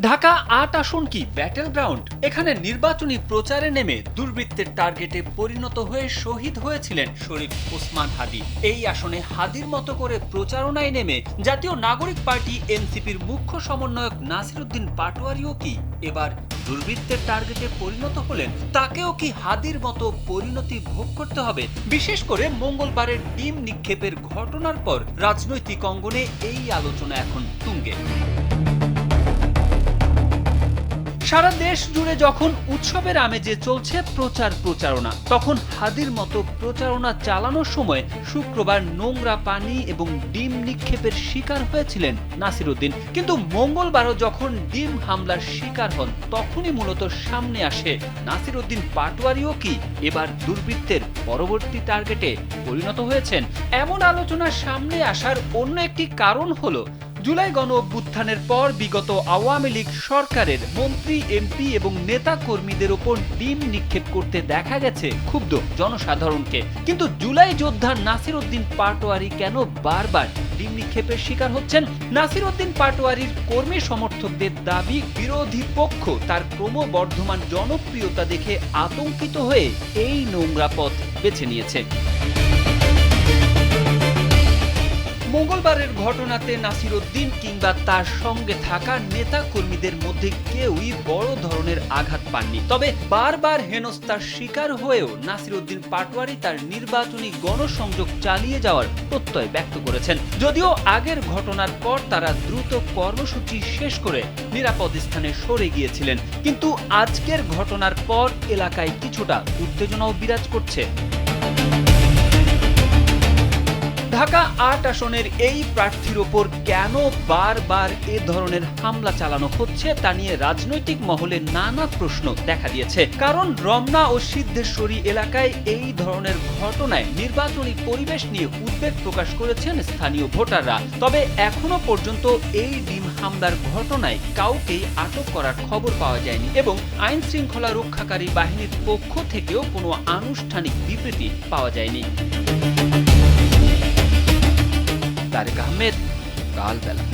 ঢাকা ৮ আসন কি battle ground? এখানে নির্বাচনী প্রচারে নেমে দুর্বৃত্তের টার্গেটে পরিণত হয়ে শহীদ হয়েছিলেন শরীফ ওসমান হাদী। এই আসনে হাদীর মতো করে প্রচারণায় নেমে জাতীয় নাগরিক পার্টি এনসিপির মুখ্য সমন্বয়ক নাসির উদ্দিন পাটোয়ারিও কি এবার দুর্বৃত্তের টার্গেটে পরিণত হলেন? তাকেও কি হাদীর মতো পরিণতি ভোগ করতে হবে? বিশেষ করে মঙ্গলবারের ডিম নিক্ষেপের ঘটনার পর রাজনৈতিক অঙ্গনে এই আলোচনা এখন তুঙ্গে। সারা দেশ জুড়ে যখন উৎসবের আমেজে চলছে প্রচারণা, তখন হাদীর মতো প্রচারণা চালানোর সময় শুক্রবার নোংরা পানি এবং ডিম নিক্ষেপের শিকার হয়েছিলেন নাসির উদ্দিন। কিন্তু মঙ্গলবারও যখন ডিম হামলার শিকার হন, তখনই মূলত সামনে আসে নাসির উদ্দিন পাটোয়ারিও কি এবার দুর্বৃত্তের পরবর্তী টার্গেটে পরিণত হয়েছেন। এমন আলোচনা সামনে আসার অন্য একটি কারণ হলো জুলাই গণ অভ্যুত্থানের পর বিগত আওয়ামী লীগ সরকারের মন্ত্রী, এমপি এবং নেতা কর্মীদের ওপর ডিম নিক্ষেপ করতে দেখা গেছে ক্ষুব্ধ জনসাধারণকে। কিন্তু জুলাই যোদ্ধা নাসির উদ্দিন পাটোয়ারি কেন বারবার ডিম নিক্ষেপের শিকার হচ্ছেন? নাসির উদ্দিন পাটোয়ারির কর্মী সমর্থকদের দাবি, বিরোধী পক্ষ তার ক্রমবর্ধমান জনপ্রিয়তা দেখে আতঙ্কিত হয়ে এই নোংরা পথ বেছে নিয়েছে। মঙ্গলবারের ঘটনাতে নাসির উদ্দিন কিংবা তার সঙ্গে থাকা নেতা কর্মীদের মধ্যে কেউই বড় ধরনের আঘাত পাননি। তবে বারবার হেনস্থার শিকার হয়েও নাসির উদ্দিন পাটোয়ারি তার নির্বাচনী গণসংযোগ চালিয়ে যাওয়ার প্রত্যয় ব্যক্ত করেছেন। যদিও আগের ঘটনার পর তারা দ্রুত কর্মসূচি শেষ করে নিরাপদ স্থানে সরে গিয়েছিলেন, কিন্তু আজকের ঘটনার পর এলাকায় কিছুটা উত্তেজনাও বিরাজ করছে। ঢাকা ৮ আসনের এই প্রার্থীর ওপর কেন বারবার এ ধরনের হামলা চালানো হচ্ছে তা নিয়ে রাজনৈতিক মহলে নানা প্রশ্ন দেখা দিয়েছে। কারণ রমনা ও সিদ্ধেশ্বরী এলাকায় এই ধরনের ঘটনায় নির্বাচনী পরিবেশ নিয়ে উদ্বেগ প্রকাশ করেছেন স্থানীয় ভোটাররা। তবে এখনো পর্যন্ত এই ডিম হামলার ঘটনায় কাউকেই আটক করার খবর পাওয়া যায়নি এবং আইন শৃঙ্খলা রক্ষাকারী বাহিনীর পক্ষ থেকেও কোনো আনুষ্ঠানিক বিবৃতি পাওয়া যায়নি। তারেক আহমেদ, কালবেলা।